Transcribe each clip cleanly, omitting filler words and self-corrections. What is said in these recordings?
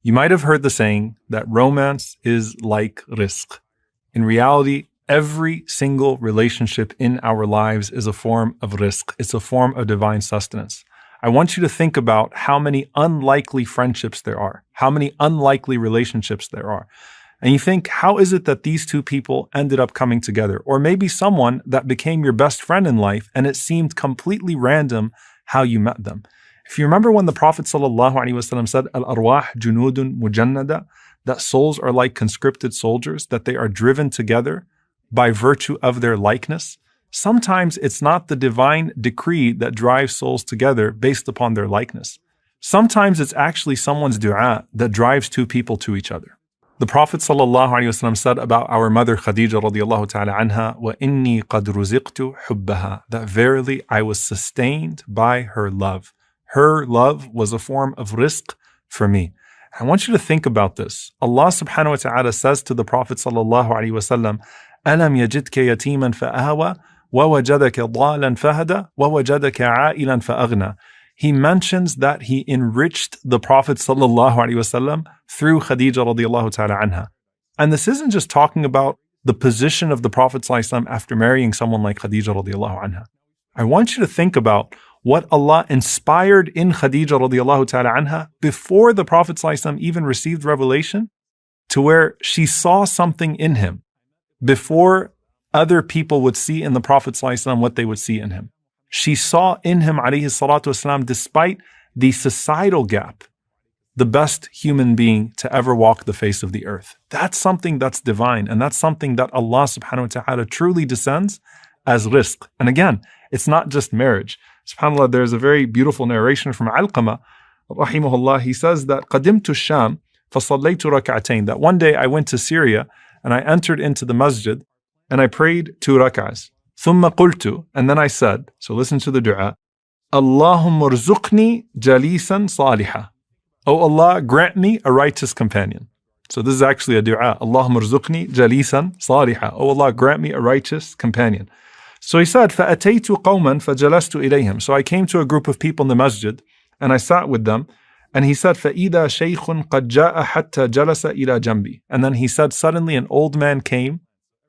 You might have heard the saying that romance is like rizq. In reality, every single relationship in our lives is a form of rizq. It's a form of divine sustenance. I want you to think about how many unlikely friendships there are, how many unlikely relationships there are. And you think, how is it that these two people ended up coming together? Or maybe someone that became your best friend in life and it seemed completely random how you met them. If you remember when the Prophet ﷺ said, Al-arwah junudun mujannada, that souls are like conscripted soldiers, that they are driven together by virtue of their likeness. Sometimes it's not the divine decree that drives souls together based upon their likeness. Sometimes it's actually someone's dua that drives two people to each other. The Prophet ﷺ said about our mother Khadija radiallahu ta'ala anha, وَإِنِّي قَدْ رُزِقْتُ حُبَّهَا, that verily I was sustained by her love. Her love was a form of rizq for me. I want you to think about this. Allah subhanahu wa ta'ala says to the Prophet sallallahu alaihi wasallam, أَلَمْ يَجِدْكَ يَتِيمًا فَآوَى وَوَجَدَكَ ضَالًا فَهَدَى وَوَجَدَكَ عَائِلًا فَأَغْنَى. He mentions that he enriched the Prophet sallallahu alaihi wasallam through Khadija radiallahu ta'ala anha. And this isn't just talking about the position of the Prophet sallallahu alaihi wasallam after marrying someone like Khadija radiallahu anha. I want you to think about what Allah inspired in Khadija radiallahu ta'ala anha before the Prophet ﷺ even received revelation, to where she saw something in him before other people would see in the Prophet ﷺ what they would see in him. She saw in him, alayhi salatu wasalam, despite the societal gap, the best human being to ever walk the face of the earth. That's something that's divine, and that's something that Allah subhanahu wa ta'ala truly descends as rizq. And again, it's not just marriage. SubhanAllah, there's a very beautiful narration from Alqamah, rahimahullah. He says that قَدِمْتُ الشَّامِ فَصَلَّيْتُ رَكْعَتَيْن, that one day I went to Syria and I entered into the masjid and I prayed 2 rak'ahs. ثُمَّ قُلْتُ, and then I said, so listen to the dua, اللهم ارزقني جليسا صالحا. Oh Allah, grant me a righteous companion. So this is actually a dua. اللهم ارزقني جليسا صالحا. Oh Allah, grant me a righteous companion. So he said, فَأَتَيْتُ قَوْمًا فَجَلَسْتُ إِلَيْهِمْ. So I came to a group of people in the masjid, and I sat with them, and he said, فَإِذَا شَيْخٌ قَدْ جَاءَ حَتَّى جَلَسَ إِلَى جَنْبِي. And then he said, suddenly an old man came,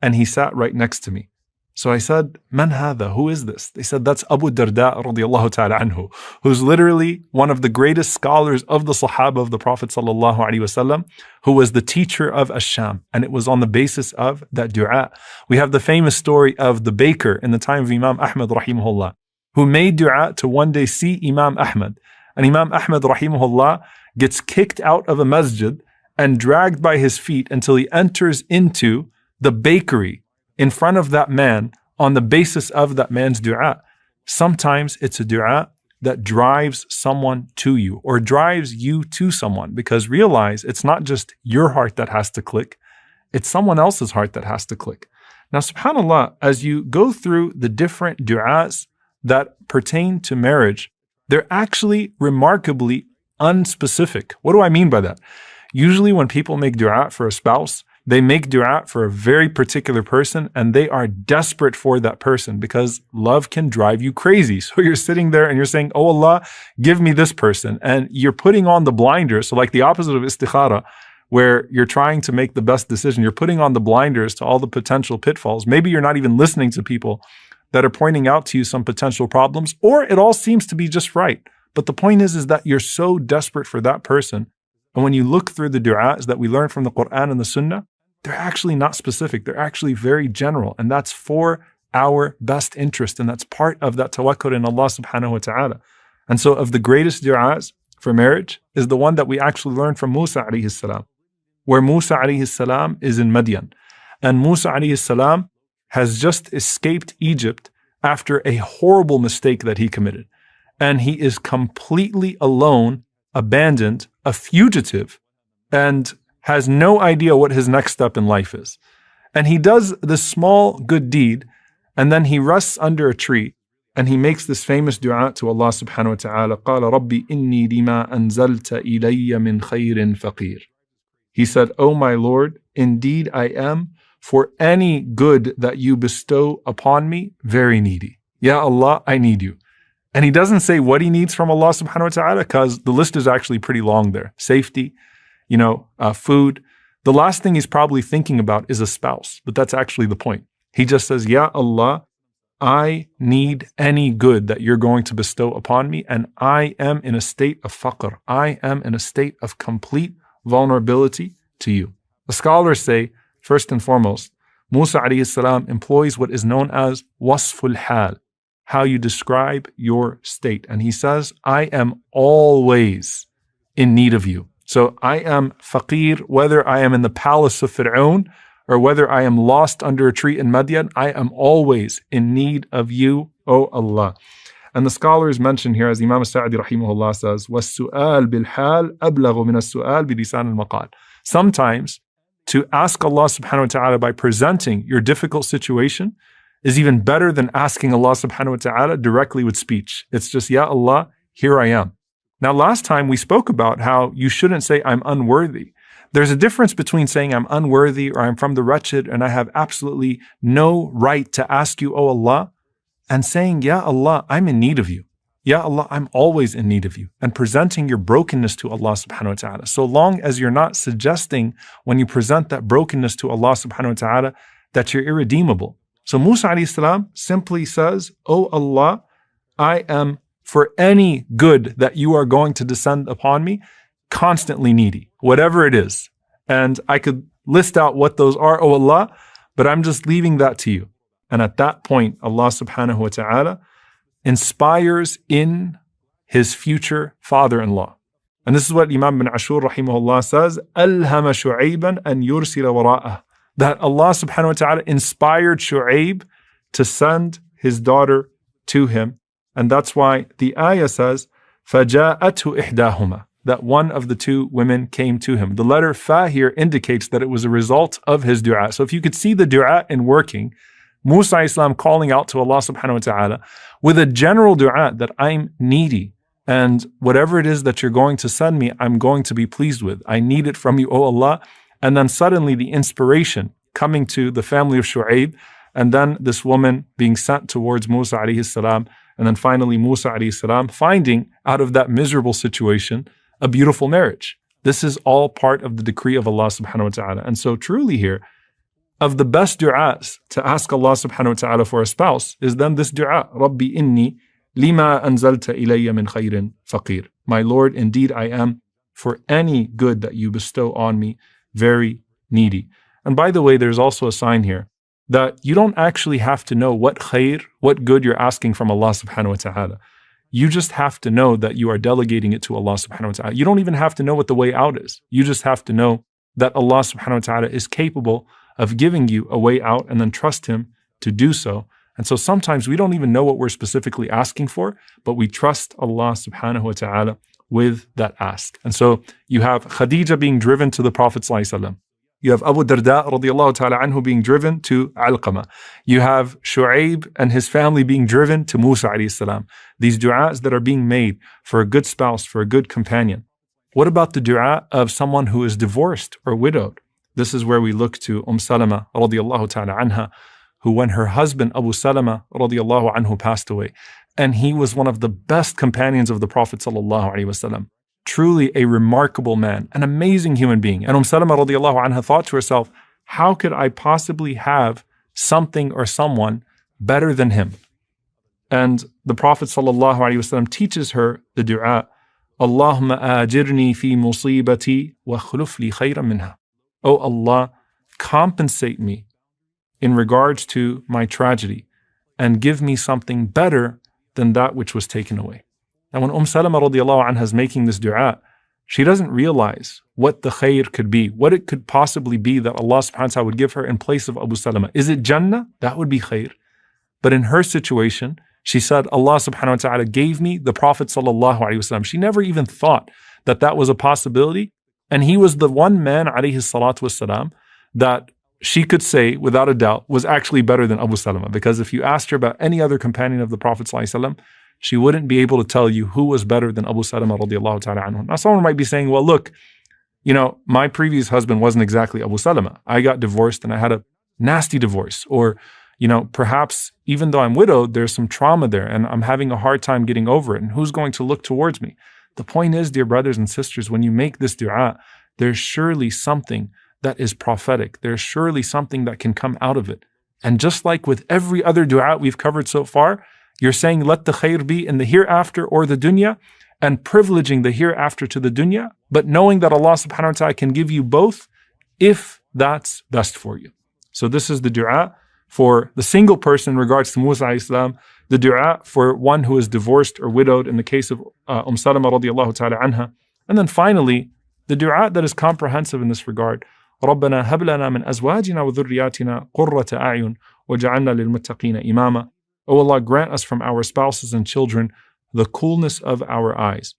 and he sat right next to me. So I said, Man hadha? Who is this? They said, that's Abu Darda radiallahu ta'ala anhu, who's literally one of the greatest scholars of the Sahaba of the Prophet sallallahu alaihi wasallam, who was the teacher of Ash-Sham. And it was on the basis of that dua. We have the famous story of the baker in the time of Imam Ahmad rahimahullah, who made dua to one day see Imam Ahmad. And Imam Ahmad rahimahullah gets kicked out of a masjid and dragged by his feet until he enters into the bakery in front of that man on the basis of that man's dua. Sometimes it's a dua that drives someone to you or drives you to someone, because realize it's not just your heart that has to click, it's someone else's heart that has to click. Now, subhanAllah, as you go through the different du'as that pertain to marriage, they're actually remarkably unspecific. What do I mean by that? Usually when people make dua for a spouse, they make dua for a very particular person, and they are desperate for that person because love can drive you crazy. So you're sitting there and you're saying, oh Allah, give me this person. And you're putting on the blinders. So like the opposite of istikhara, where you're trying to make the best decision, you're putting on the blinders to all the potential pitfalls. Maybe you're not even listening to people that are pointing out to you some potential problems, or it all seems to be just right. But the point is that you're so desperate for that person. And when you look through the du'as that we learn from the Quran and the Sunnah, they're actually not specific. They're actually very general. And that's for our best interest. And that's part of that tawakkul in Allah subhanahu wa ta'ala. And so of the greatest du'as for marriage is the one that we actually learned from Musa alayhi salam, where Musa alayhi salam is in Madian. And Musa alayhi salam has just escaped Egypt after a horrible mistake that he committed. And he is completely alone, abandoned, a fugitive, and has no idea what his next step in life is. And he does this small good deed, and then he rests under a tree, and he makes this famous dua to Allah subhanahu wa ta'ala, قَالَ رَبِّ إِنِّي لِمَا أَنزَلْتَ إِلَيَّ مِنْ خَيْرٍ فَقِيرٌ. He said, oh my Lord, indeed I am, for any good that you bestow upon me, very needy. Ya Allah, I need you. And he doesn't say what he needs from Allah subhanahu wa ta'ala, because the list is actually pretty long there. Safety, food. The last thing he's probably thinking about is a spouse, but that's actually the point. He just says, Ya Allah, I need any good that you're going to bestow upon me, and I am in a state of faqr. I am in a state of complete vulnerability to you. The scholars say, first and foremost, Musa alayhi salam employs what is known as wasful hal, how you describe your state. And he says, I am always in need of you. So I am faqir, whether I am in the palace of Fir'aun or whether I am lost under a tree in Madian, I am always in need of you, O Allah. And the scholars mention here, as Imam Sa'di rahimahullah says, وَالسُّؤَالْ بِالْحَالِ أَبْلَغُ مِنَ السُّؤَالِ بِلِسَانِ الْمَقَالِ. Sometimes to ask Allah subhanahu wa ta'ala by presenting your difficult situation is even better than asking Allah subhanahu wa ta'ala directly with speech. It's just, Ya Allah, here I am. Now, last time we spoke about how you shouldn't say, I'm unworthy. There's a difference between saying I'm unworthy or I'm from the wretched and I have absolutely no right to ask you, O Allah, and saying, Ya Allah, I'm in need of you. Ya Allah, I'm always in need of you. And presenting your brokenness to Allah subhanahu wa ta'ala. So long as you're not suggesting when you present that brokenness to Allah subhanahu wa ta'ala that you're irredeemable. So Musa alayhi salam simply says, O Allah, I am for any good that you are going to descend upon me, constantly needy, whatever it is. And I could list out what those are, O Allah, but I'm just leaving that to you. And at that point, Allah subhanahu wa ta'ala inspires in his future father-in-law. And this is what Imam bin Ashur rahimahullah says, أَلْهَمَ شُعَيْبًا أَنْ يُرْسِلَ وَرَاءَهُ. That Allah subhanahu wa ta'ala inspired Shu'aib to send his daughter to him. And that's why the ayah says, فَجَاءَتْهُ إِحْدَاهُمَا, that one of the two women came to him. The letter fa here indicates that it was a result of his dua. So if you could see the dua in working, Musa Islam calling out to Allah subhanahu wa ta'ala with a general dua that I'm needy and whatever it is that you're going to send me, I'm going to be pleased with. I need it from you, O Allah. And then suddenly the inspiration coming to the family of Shu'aib, and then this woman being sent towards Musa alayhi salam, and then finally Musa alayhi salam finding out of that miserable situation a beautiful marriage. This is all part of the decree of Allah subhanahu wa ta'ala. And so truly here, of the best du'as to ask Allah subhanahu wa ta'ala for a spouse is then this du'a, Rabbi inni lima anzalta ilayya min khayrin faqir. My Lord, indeed I am for any good that you bestow on me very needy. And by the way, there's also a sign here that you don't actually have to know what khayr, what good you're asking from Allah subhanahu wa ta'ala. You just have to know that you are delegating it to Allah subhanahu wa ta'ala. You don't even have to know what the way out is. You just have to know that Allah subhanahu wa ta'ala is capable of giving you a way out and then trust Him to do so. And so sometimes we don't even know what we're specifically asking for, but we trust Allah subhanahu wa ta'ala with that ask. And so you have Khadija being driven to the Prophet sallallahu alaihi wasallam. You have Abu Darda radiallahu ta'ala anhu being driven to Alqamah. You have Shu'aib and his family being driven to Musa alayhi salam. These du'as that are being made for a good spouse, for a good companion. What about the du'a of someone who is divorced or widowed? This is where we look to Salama radiallahu ta'ala anha, who when her husband Abu Salama radiallahu anhu passed away, and he was one of the best companions of the Prophet sallallahu alaihi wasallam. Truly a remarkable man, an amazing human being. And Salama radiallahu anha thought to herself, how could I possibly have something or someone better than him? And the Prophet sallallahu alaihi wasallam teaches her the dua, Allahumma ajirni fi musibati wa khuluf li khayran minha. Oh Allah, compensate me in regards to my tragedy and give me something better than that which was taken away. And when Salama radiallahu anha is making this dua, she doesn't realize what the khayr could be, what it could possibly be that Allah subhanahu wa ta'ala would give her in place of Abu Salama. Is it Jannah? That would be khayr. But in her situation, she said, Allah subhanahu wa ta'ala gave me the Prophet sallallahu alaihi wasallam. She never even thought that that was a possibility. And he was the one man, alayhi salatu wasalam, that she could say, without a doubt, was actually better than Abu Salama. Because if you asked her about any other companion of the Prophet sallallahu alaihi wasallam, she wouldn't be able to tell you who was better than Abu Salama radiallahu ta'ala anhu. Now someone might be saying, well, look, my previous husband wasn't exactly Abu Salama. I got divorced and I had a nasty divorce. Or, perhaps even though I'm widowed, there's some trauma there and I'm having a hard time getting over it. And who's going to look towards me? The point is, dear brothers and sisters, when you make this dua, there's surely something that is prophetic. There's surely something that can come out of it. And just like with every other dua we've covered so far, you're saying let the khair be in the hereafter or the dunya, and privileging the hereafter to the dunya, but knowing that Allah subhanahu wa ta'ala can give you both if that's best for you. So this is the dua for the single person in regards to Musa alayhi salam, the dua for one who is divorced or widowed in the case of Salama radiallahu ta'ala anha. And then finally, the dua that is comprehensive in this regard, رَبَّنَا هَبْ لَنَا مِنْ أَزْوَاجِنَا وَذُرِّيَّاتِنَا قُرَّةَ أَعْيُنٍ وَجَعَلْنَا لِلْمُتَّقِينَ إِمَامًا. O Allah, grant us from our spouses and children the coolness of our eyes,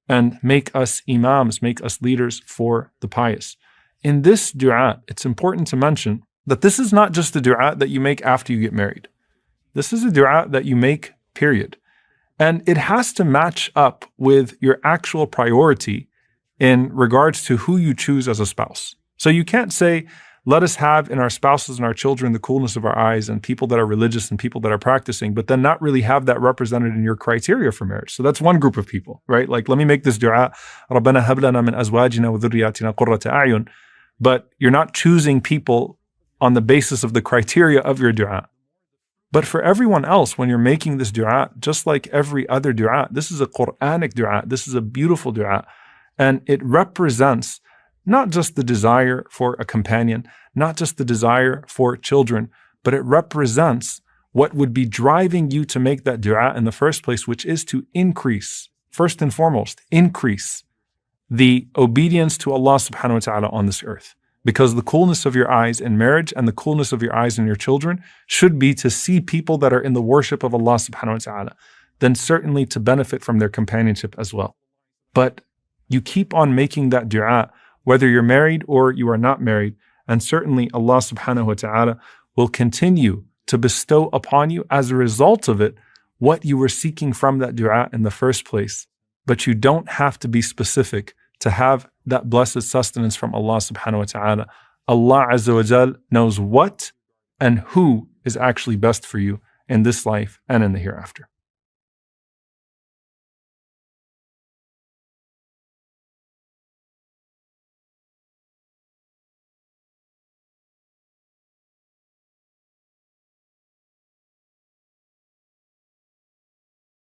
and make us imams, make us leaders for the pious. In this dua, it's important to mention that this is not just a dua that you make after you get married. This is a dua that you make, period. And it has to match up with your actual priority in regards to who you choose as a spouse. So you can't say, let us have in our spouses and our children the coolness of our eyes and people that are religious and people that are practicing, but then not really have that represented in your criteria for marriage. So that's one group of people, right? Like, let me make this dua, رَبَّنَا هَبْ لَنَا مِنْ أَزْوَاجِنَا وَذُرِّيَّاتِنَا قُرَّةَ أَعْيُنٍ, but you're not choosing people on the basis of the criteria of your dua. But for everyone else, when you're making this dua, just like every other dua, this is a Quranic dua, this is a beautiful dua, and it represents not just the desire for a companion, not just the desire for children, but it represents what would be driving you to make that dua in the first place, which is to increase, first and foremost, increase the obedience to Allah subhanahu wa ta'ala on this earth. Because the coolness of your eyes in marriage and the coolness of your eyes in your children should be to see people that are in the worship of Allah subhanahu wa ta'ala, then certainly to benefit from their companionship as well. But you keep on making that dua, whether you're married or you are not married, and certainly Allah subhanahu wa ta'ala will continue to bestow upon you as a result of it what you were seeking from that dua in the first place. But you don't have to be specific to have that blessed sustenance from Allah subhanahu wa ta'ala. Allah azza wa jal knows what and who is actually best for you in this life and in the hereafter.